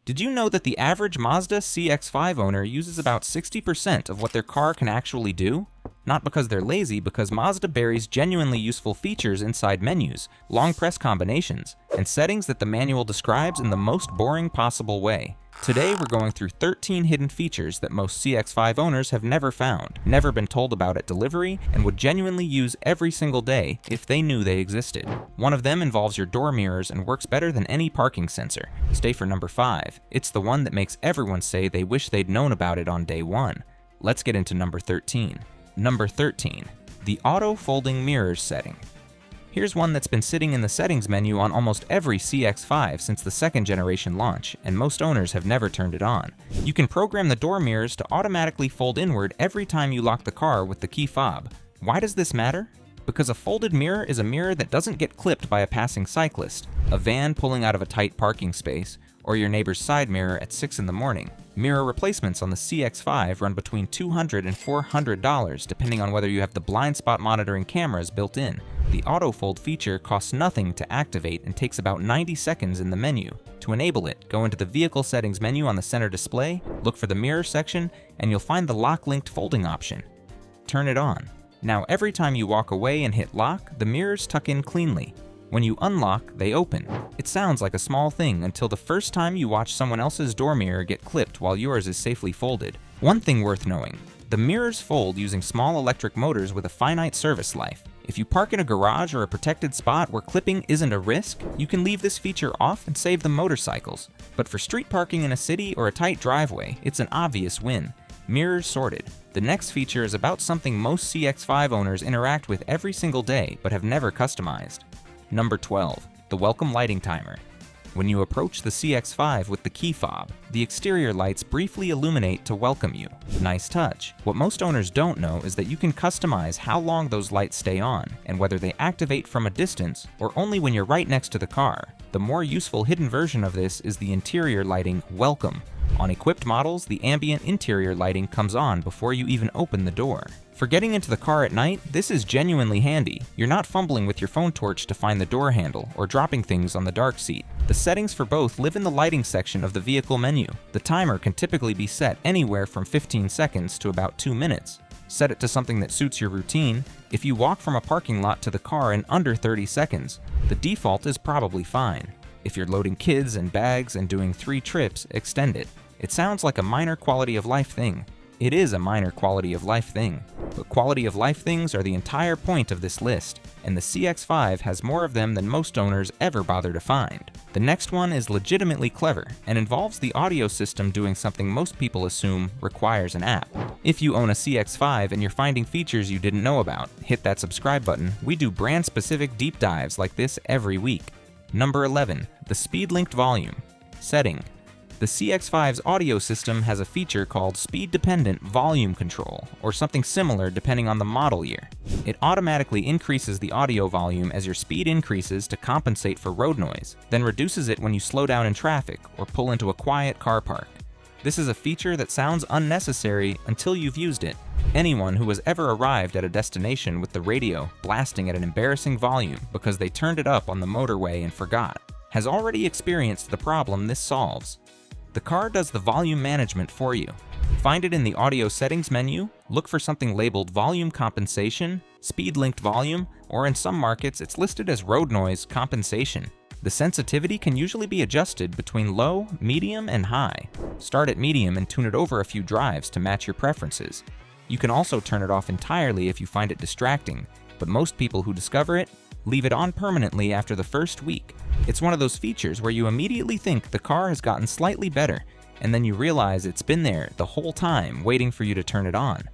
Did you know that the average Mazda CX-5 owner uses about 60% of what their car can actually do? Not because they're lazy, because Mazda buries genuinely useful features inside menus, long press combinations, and settings that the manual describes in the most boring possible way. Today we're going through 13 hidden features that most CX-5 owners have never found, never been told about at delivery, and would genuinely use every single day if they knew they existed. One of them involves your door mirrors and works better than any parking sensor. Stay for number 5. It's the one that makes everyone say they wish they'd known about it on day 1. Let's get into number 13. Number 13. The auto-folding mirrors setting. Here's one that's been sitting in the settings menu on almost every CX-5 since the second generation launch, and most owners have never turned it on. You can program the door mirrors to automatically fold inward every time you lock the car with the key fob. Why does this matter? Because a folded mirror is a mirror that doesn't get clipped by a passing cyclist, a van pulling out of a tight parking space, or your neighbor's side mirror at 6 in the morning. Mirror replacements on the CX-5 run between $200 and $400, depending on whether you have the blind spot monitoring cameras built in. The auto-fold feature costs nothing to activate and takes about 90 seconds in the menu. To enable it, go into the Vehicle Settings menu on the center display, look for the Mirror section, and you'll find the Lock-Linked Folding option. Turn it on. Now every time you walk away and hit lock, the mirrors tuck in cleanly. When you unlock, they open. It sounds like a small thing until the first time you watch someone else's door mirror get clipped while yours is safely folded. One thing worth knowing: the mirrors fold using small electric motors with a finite service life. If you park in a garage or a protected spot where clipping isn't a risk, you can leave this feature off and save the motorcycles. But for street parking in a city or a tight driveway, it's an obvious win. Mirrors sorted. The next feature is about something most CX-5 owners interact with every single day but have never customized. Number 12. The welcome lighting timer. When you approach the CX-5 with the key fob, the exterior lights briefly illuminate to welcome you. Nice touch. What most owners don't know is that you can customize how long those lights stay on, and whether they activate from a distance or only when you're right next to the car. The more useful hidden version of this is the interior lighting welcome. On equipped models, the ambient interior lighting comes on before you even open the door. For getting into the car at night, this is genuinely handy. You're not fumbling with your phone torch to find the door handle or dropping things on the dark seat. The settings for both live in the lighting section of the vehicle menu. The timer can typically be set anywhere from 15 seconds to about 2 minutes. Set it to something that suits your routine. If you walk from a parking lot to the car in under 30 seconds, the default is probably fine. If you're loading kids and bags and doing 3 trips, extend it. It sounds like a minor quality of life thing. It is a minor quality of life thing, but quality of life things are the entire point of this list, and the CX-5 has more of them than most owners ever bother to find. The next one is legitimately clever and involves the audio system doing something most people assume requires an app. If you own a CX-5 and you're finding features you didn't know about, hit that subscribe button. We do brand-specific deep dives like this every week. Number 11. The speed-linked volume. Setting. The CX-5's audio system has a feature called speed-dependent volume control, or something similar depending on the model year. It automatically increases the audio volume as your speed increases to compensate for road noise, then reduces it when you slow down in traffic or pull into a quiet car park. This is a feature that sounds unnecessary until you've used it. Anyone who has ever arrived at a destination with the radio blasting at an embarrassing volume because they turned it up on the motorway and forgot has already experienced the problem this solves. The car does the volume management for you. Find it in the audio settings menu, look for something labeled volume compensation, speed-linked volume, or in some markets it's listed as road noise compensation. The sensitivity can usually be adjusted between low, medium, and high. Start at medium and tune it over a few drives to match your preferences. You can also turn it off entirely if you find it distracting, but most people who discover it leave it on permanently after the first week. It's one of those features where you immediately think the car has gotten slightly better, and then you realize it's been there the whole time waiting for you to turn it on.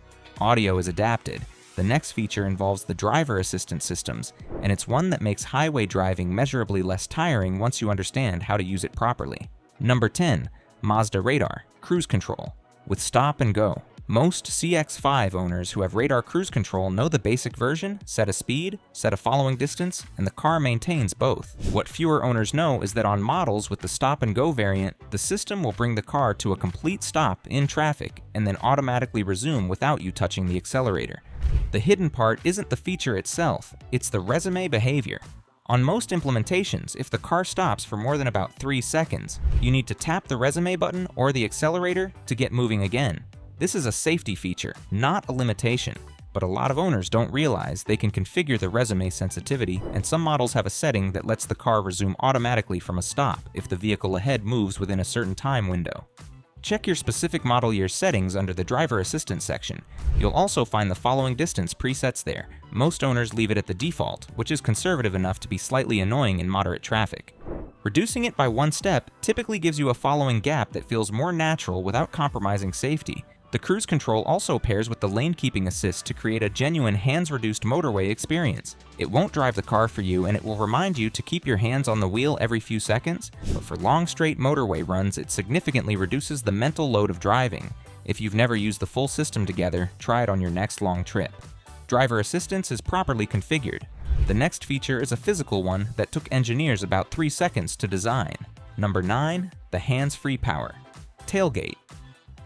Audio is adapted. The next feature involves the driver assistance systems, and it's one that makes highway driving measurably less tiring once you understand how to use it properly. Number 10. Mazda Radar Cruise Control with Stop and Go. Most CX-5 owners who have radar cruise control know the basic version, set a speed, set a following distance, and the car maintains both. What fewer owners know is that on models with the stop and go variant, the system will bring the car to a complete stop in traffic and then automatically resume without you touching the accelerator. The hidden part isn't the feature itself, it's the resume behavior. On most implementations, if the car stops for more than about 3 seconds, you need to tap the resume button or the accelerator to get moving again. This is a safety feature, not a limitation, but a lot of owners don't realize they can configure the resume sensitivity, and some models have a setting that lets the car resume automatically from a stop if the vehicle ahead moves within a certain time window. Check your specific model year settings under the driver assistance section. You'll also find the following distance presets there. Most owners leave it at the default, which is conservative enough to be slightly annoying in moderate traffic. Reducing it by 1 step typically gives you a following gap that feels more natural without compromising safety. The cruise control also pairs with the lane keeping assist to create a genuine hands-reduced motorway experience. It won't drive the car for you, and it will remind you to keep your hands on the wheel every few seconds, but for long straight motorway runs, it significantly reduces the mental load of driving. If you've never used the full system together, try it on your next long trip. Driver assistance is properly configured. The next feature is a physical one that took engineers about 3 seconds to design. Number 9, the hands-free power. Tailgate.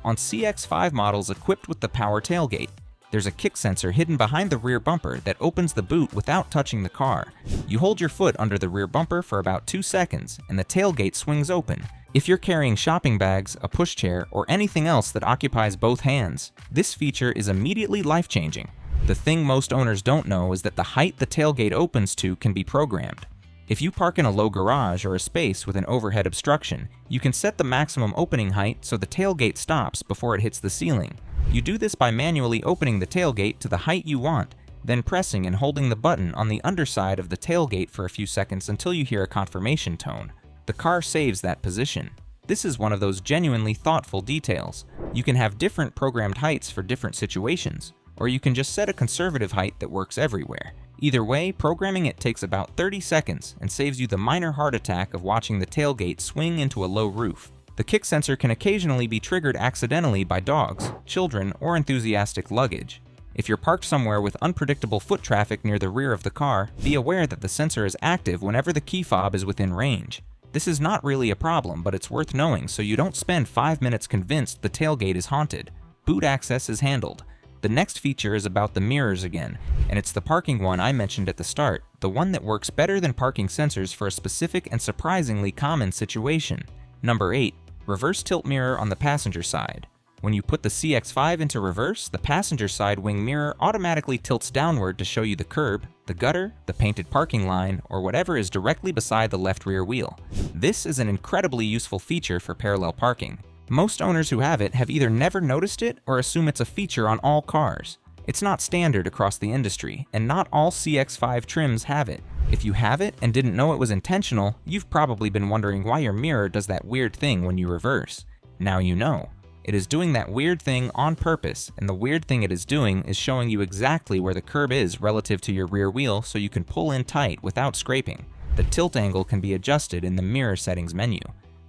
On CX-5 models equipped with the power tailgate, there's a kick sensor hidden behind the rear bumper that opens the boot without touching the car. You hold your foot under the rear bumper for about 2 seconds, and the tailgate swings open. If you're carrying shopping bags, a pushchair, or anything else that occupies both hands, this feature is immediately life-changing. The thing most owners don't know is that the height the tailgate opens to can be programmed. If you park in a low garage or a space with an overhead obstruction, you can set the maximum opening height so the tailgate stops before it hits the ceiling. You do this by manually opening the tailgate to the height you want, then pressing and holding the button on the underside of the tailgate for a few seconds until you hear a confirmation tone. The car saves that position. This is one of those genuinely thoughtful details. You can have different programmed heights for different situations, or you can just set a conservative height that works everywhere. Either way, programming it takes about 30 seconds and saves you the minor heart attack of watching the tailgate swing into a low roof. The kick sensor can occasionally be triggered accidentally by dogs, children, or enthusiastic luggage. If you're parked somewhere with unpredictable foot traffic near the rear of the car, be aware that the sensor is active whenever the key fob is within range. This is not really a problem, but it's worth knowing so you don't spend 5 minutes convinced the tailgate is haunted. Boot access is handled. The next feature is about the mirrors again, and it's the parking one I mentioned at the start, the one that works better than parking sensors for a specific and surprisingly common situation. Number 8, reverse tilt mirror on the passenger side. When you put the CX-5 into reverse, the passenger side wing mirror automatically tilts downward to show you the curb, the gutter, the painted parking line, or whatever is directly beside the left rear wheel. This is an incredibly useful feature for parallel parking. Most owners who have it have either never noticed it or assume it's a feature on all cars. It's not standard across the industry, and not all CX-5 trims have it. If you have it and didn't know it was intentional, you've probably been wondering why your mirror does that weird thing when you reverse. Now you know. It is doing that weird thing on purpose, and the weird thing it is doing is showing you exactly where the curb is relative to your rear wheel so you can pull in tight without scraping. The tilt angle can be adjusted in the mirror settings menu.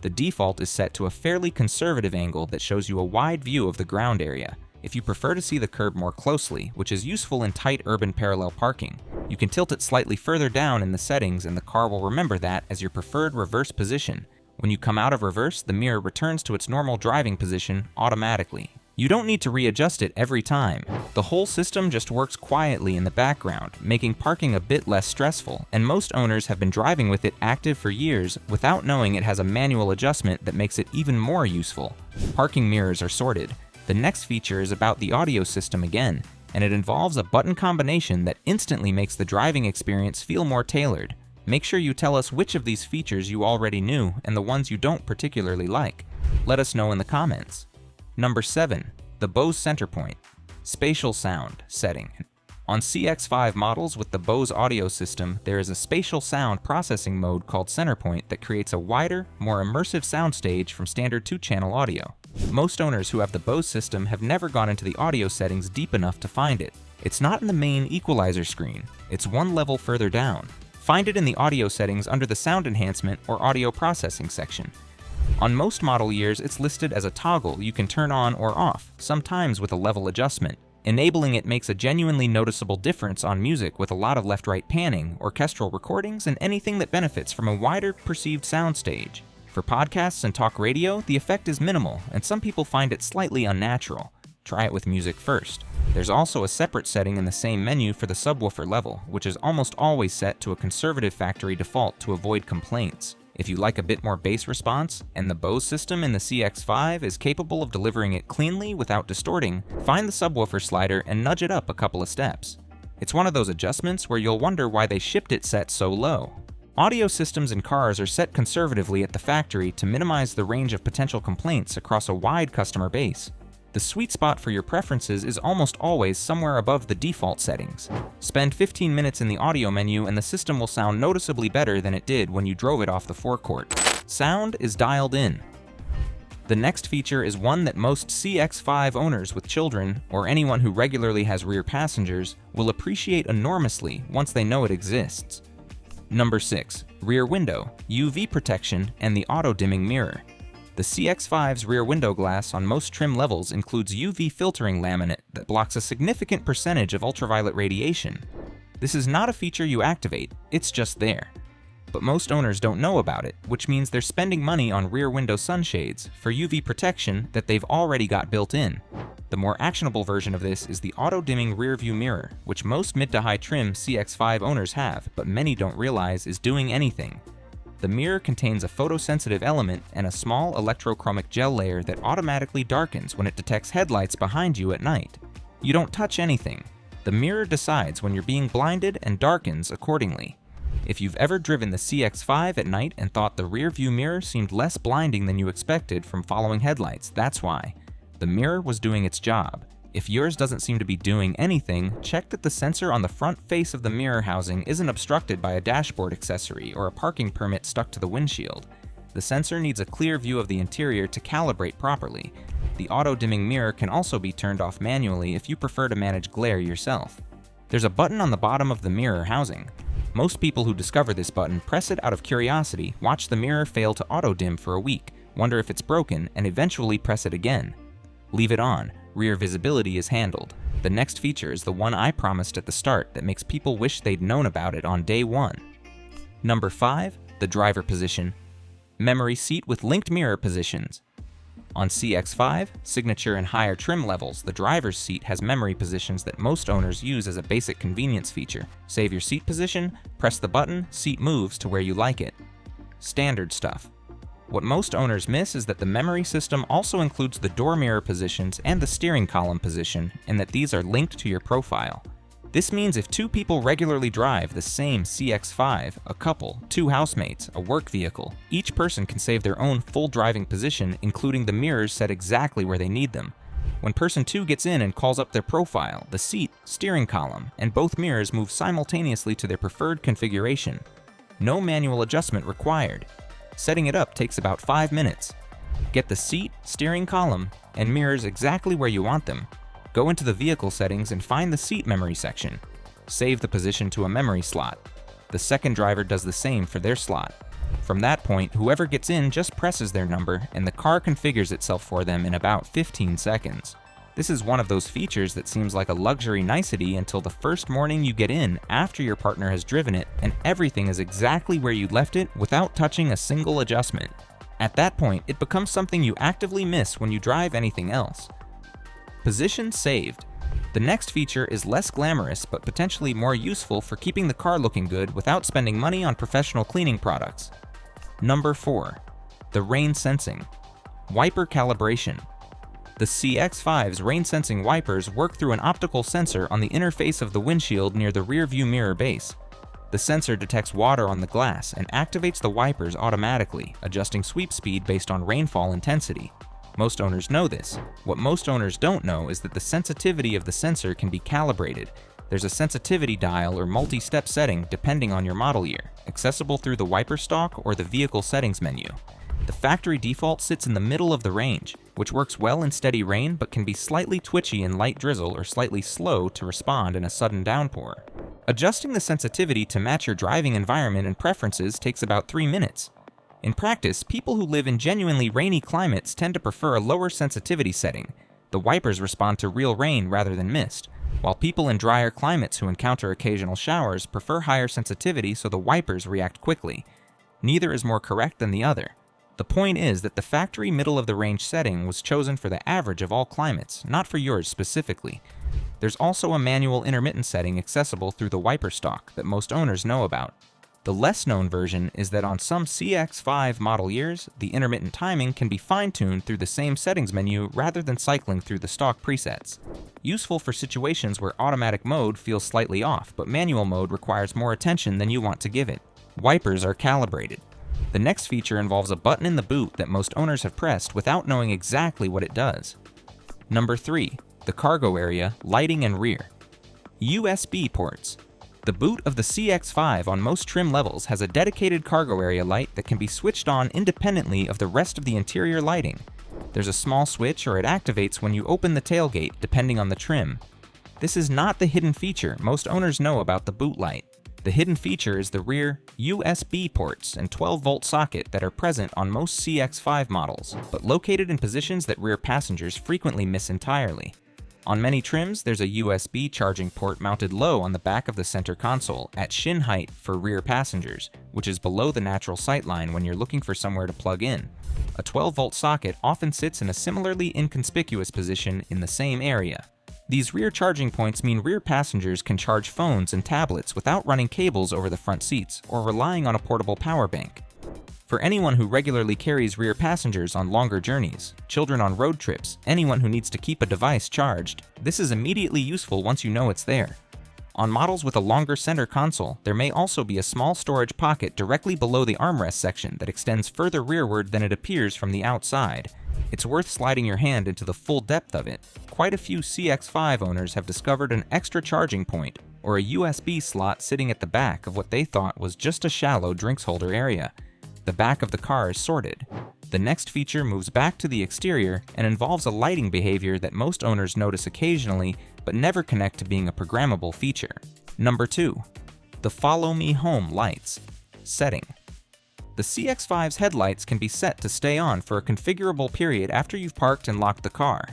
The default is set to a fairly conservative angle that shows you a wide view of the ground area. If you prefer to see the curb more closely, which is useful in tight urban parallel parking, you can tilt it slightly further down in the settings and the car will remember that as your preferred reverse position. When you come out of reverse, the mirror returns to its normal driving position automatically. You don't need to readjust it every time. The whole system just works quietly in the background, making parking a bit less stressful, and most owners have been driving with it active for years without knowing it has a manual adjustment that makes it even more useful. Parking mirrors are sorted. The next feature is about the audio system again, and it involves a button combination that instantly makes the driving experience feel more tailored. Make sure you tell us which of these features you already knew and the ones you don't particularly like. Let us know in the comments. Number 7, the Bose Centerpoint. Spatial sound setting. On CX-5 models with the Bose audio system, there is a spatial sound processing mode called Centerpoint that creates a wider, more immersive soundstage from standard 2-channel audio. Most owners who have the Bose system have never gone into the audio settings deep enough to find it. It's not in the main equalizer screen, it's one level further down. Find it in the audio settings under the sound enhancement or audio processing section. On most model years, it's listed as a toggle you can turn on or off, sometimes with a level adjustment. Enabling it makes a genuinely noticeable difference on music with a lot of left-right panning, orchestral recordings, and anything that benefits from a wider perceived soundstage. For podcasts and talk radio, the effect is minimal, and some people find it slightly unnatural. Try it with music first. There's also a separate setting in the same menu for the subwoofer level, which is almost always set to a conservative factory default to avoid complaints. If you like a bit more bass response, and the Bose system in the CX-5 is capable of delivering it cleanly without distorting, find the subwoofer slider and nudge it up a couple of steps. It's one of those adjustments where you'll wonder why they shipped it set so low. Audio systems in cars are set conservatively at the factory to minimize the range of potential complaints across a wide customer base. The sweet spot for your preferences is almost always somewhere above the default settings. Spend 15 minutes in the audio menu and the system will sound noticeably better than it did when you drove it off the forecourt. Sound is dialed in. The next feature is one that most CX-5 owners with children, or anyone who regularly has rear passengers, will appreciate enormously once they know it exists. Number 6. Rear window, UV protection, and the auto-dimming mirror. The CX-5's rear window glass on most trim levels includes UV filtering laminate that blocks a significant percentage of ultraviolet radiation. This is not a feature you activate, it's just there. But most owners don't know about it, which means they're spending money on rear window sunshades for UV protection that they've already got built in. The more actionable version of this is the auto-dimming rear view mirror, which most mid to high trim CX-5 owners have, but many don't realize is doing anything. The mirror contains a photosensitive element and a small electrochromic gel layer that automatically darkens when it detects headlights behind you at night. You don't touch anything. The mirror decides when you're being blinded and darkens accordingly. If you've ever driven the CX-5 at night and thought the rear view mirror seemed less blinding than you expected from following headlights, that's why. The mirror was doing its job. If yours doesn't seem to be doing anything, check that the sensor on the front face of the mirror housing isn't obstructed by a dashboard accessory or a parking permit stuck to the windshield. The sensor needs a clear view of the interior to calibrate properly. The auto-dimming mirror can also be turned off manually if you prefer to manage glare yourself. There's a button on the bottom of the mirror housing. Most people who discover this button press it out of curiosity, watch the mirror fail to auto-dim for a week, wonder if it's broken, and eventually press it again. Leave it on. Rear visibility is handled. The next feature is the one I promised at the start that makes people wish they'd known about it on day one. Number 5. The driver position. Memory seat with linked mirror positions. On CX-5, Signature and higher trim levels, the driver's seat has memory positions that most owners use as a basic convenience feature. Save your seat position, press the button, seat moves to where you like it. Standard stuff. What most owners miss is that the memory system also includes the door mirror positions and the steering column position, and that these are linked to your profile. This means if two people regularly drive the same CX-5, a couple, two housemates, a work vehicle, each person can save their own full driving position, including the mirrors set exactly where they need them. When person 2 gets in and calls up their profile, the seat, steering column, and both mirrors move simultaneously to their preferred configuration. No manual adjustment required. Setting it up takes about 5 minutes. Get the seat, steering column, and mirrors exactly where you want them. Go into the vehicle settings and find the seat memory section. Save the position to a memory slot. The second driver does the same for their slot. From that point, whoever gets in just presses their number, and the car configures itself for them in about 15 seconds. This is one of those features that seems like a luxury nicety until the first morning you get in after your partner has driven it and everything is exactly where you left it without touching a single adjustment. At that point, it becomes something you actively miss when you drive anything else. Position saved. The next feature is less glamorous but potentially more useful for keeping the car looking good without spending money on professional cleaning products. Number 4. The rain sensing. Wiper calibration. The CX-5's rain-sensing wipers work through an optical sensor on the inner face of the windshield near the rear-view mirror base. The sensor detects water on the glass and activates the wipers automatically, adjusting sweep speed based on rainfall intensity. Most owners know this. What most owners don't know is that the sensitivity of the sensor can be calibrated. There's a sensitivity dial or multi-step setting depending on your model year, accessible through the wiper stalk or the vehicle settings menu. The factory default sits in the middle of the range, which works well in steady rain but can be slightly twitchy in light drizzle or slightly slow to respond in a sudden downpour. Adjusting the sensitivity to match your driving environment and preferences takes about 3 minutes. In practice, people who live in genuinely rainy climates tend to prefer a lower sensitivity setting. The wipers respond to real rain rather than mist, while people in drier climates who encounter occasional showers prefer higher sensitivity so the wipers react quickly. Neither is more correct than the other. The point is that the factory middle-of-the-range setting was chosen for the average of all climates, not for yours specifically. There's also a manual intermittent setting accessible through the wiper stalk that most owners know about. The less-known version is that on some CX-5 model years, the intermittent timing can be fine-tuned through the same settings menu rather than cycling through the stock presets. Useful for situations where automatic mode feels slightly off, but manual mode requires more attention than you want to give it. Wipers are calibrated. The next feature involves a button in the boot that most owners have pressed without knowing exactly what it does. Number 3. The cargo area, lighting and rear. USB ports. The boot of the CX-5 on most trim levels has a dedicated cargo area light that can be switched on independently of the rest of the interior lighting. There's a small switch or it activates when you open the tailgate, depending on the trim. This is not the hidden feature most owners know about the boot light. The hidden feature is the rear USB ports and 12-volt socket that are present on most CX-5 models, but located in positions that rear passengers frequently miss entirely. On many trims, there's a USB charging port mounted low on the back of the center console at shin height for rear passengers, which is below the natural sight line when you're looking for somewhere to plug in. A 12-volt socket often sits in a similarly inconspicuous position in the same area. These rear charging points mean rear passengers can charge phones and tablets without running cables over the front seats or relying on a portable power bank. For anyone who regularly carries rear passengers on longer journeys, children on road trips, anyone who needs to keep a device charged, this is immediately useful once you know it's there. On models with a longer center console, there may also be a small storage pocket directly below the armrest section that extends further rearward than it appears from the outside. It's worth sliding your hand into the full depth of it. Quite a few CX-5 owners have discovered an extra charging point, or a USB slot sitting at the back of what they thought was just a shallow drinks holder area. The back of the car is sorted. The next feature moves back to the exterior and involves a lighting behavior that most owners notice occasionally, but never connect to being a programmable feature. Number 2. The Follow Me Home lights. Setting. The CX-5's headlights can be set to stay on for a configurable period after you've parked and locked the car.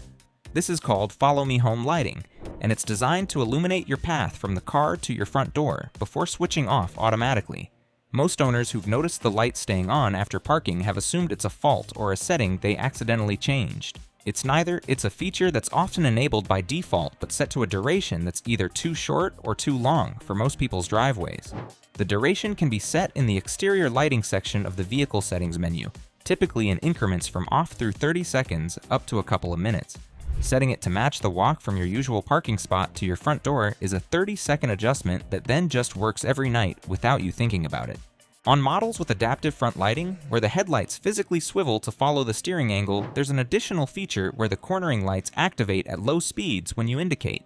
This is called Follow Me Home lighting, and it's designed to illuminate your path from the car to your front door before switching off automatically. Most owners who've noticed the light staying on after parking have assumed it's a fault or a setting they accidentally changed. It's neither. It's a feature that's often enabled by default but set to a duration that's either too short or too long for most people's driveways. The duration can be set in the exterior lighting section of the vehicle settings menu, typically in increments from off through 30 seconds up to a couple of minutes. Setting it to match the walk from your usual parking spot to your front door is a 30-second adjustment that then just works every night without you thinking about it. On models with adaptive front lighting, where the headlights physically swivel to follow the steering angle, there's an additional feature where the cornering lights activate at low speeds when you indicate.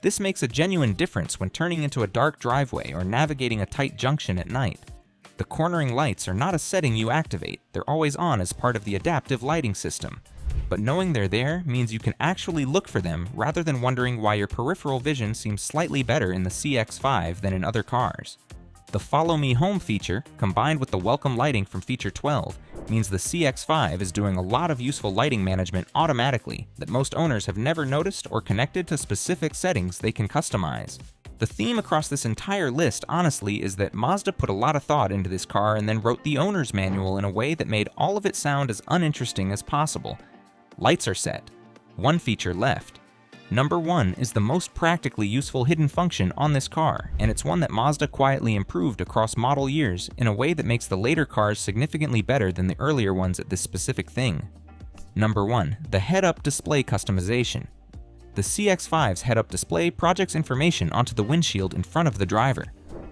This makes a genuine difference when turning into a dark driveway or navigating a tight junction at night. The cornering lights are not a setting you activate, they're always on as part of the adaptive lighting system. But knowing they're there means you can actually look for them rather than wondering why your peripheral vision seems slightly better in the CX-5 than in other cars. The Follow Me Home feature, combined with the welcome lighting from feature 12, means the CX-5 is doing a lot of useful lighting management automatically that most owners have never noticed or connected to specific settings they can customize. The theme across this entire list, honestly, is that Mazda put a lot of thought into this car and then wrote the owner's manual in a way that made all of it sound as uninteresting as possible. Lights are set. One feature left. Number 1 is the most practically useful hidden function on this car, and it's one that Mazda quietly improved across model years in a way that makes the later cars significantly better than the earlier ones at this specific thing. Number 1, the head-up display customization. The CX-5's head-up display projects information onto the windshield in front of the driver.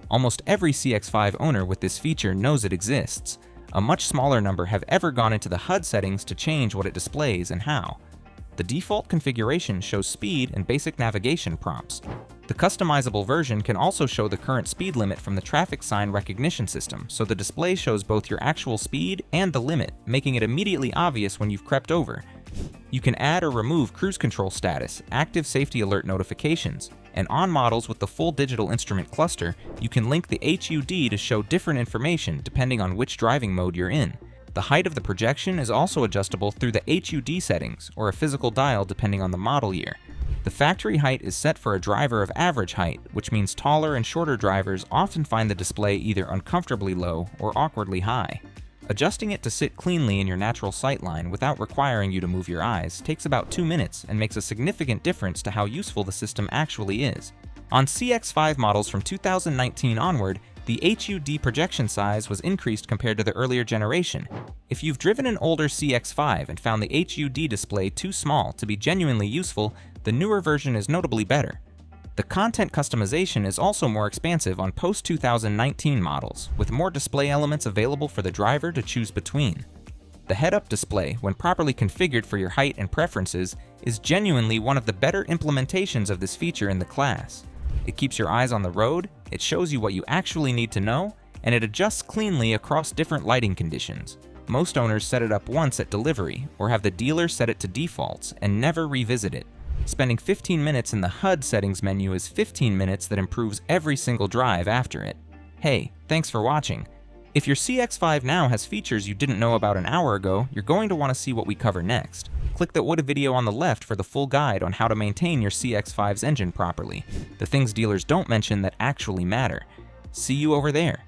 Almost every CX-5 owner with this feature knows it exists. A much smaller number have ever gone into the HUD settings to change what it displays and how. The default configuration shows speed and basic navigation prompts. The customizable version can also show the current speed limit from the traffic sign recognition system, so the display shows both your actual speed and the limit, making it immediately obvious when you've crept over. You can add or remove cruise control status, active safety alert notifications, and on models with the full digital instrument cluster, you can link the HUD to show different information depending on which driving mode you're in. The height of the projection is also adjustable through the HUD settings, or a physical dial depending on the model year. The factory height is set for a driver of average height, which means taller and shorter drivers often find the display either uncomfortably low or awkwardly high. Adjusting it to sit cleanly in your natural sightline without requiring you to move your eyes takes about 2 minutes and makes a significant difference to how useful the system actually is. On CX-5 models from 2019 onward, the HUD projection size was increased compared to the earlier generation. If you've driven an older CX-5 and found the HUD display too small to be genuinely useful, the newer version is notably better. The content customization is also more expansive on post-2019 models, with more display elements available for the driver to choose between. The head-up display, when properly configured for your height and preferences, is genuinely one of the better implementations of this feature in the class. It keeps your eyes on the road, it shows you what you actually need to know, and it adjusts cleanly across different lighting conditions. Most owners set it up once at delivery, or have the dealer set it to defaults and never revisit it. Spending 15 minutes in the HUD settings menu is 15 minutes that improves every single drive after it. Hey, thanks for watching. If your CX-5 now has features you didn't know about an hour ago, you're going to want to see what we cover next. Click the wood video on the left for the full guide on how to maintain your CX-5's engine properly. The things dealers don't mention that actually matter. See you over there.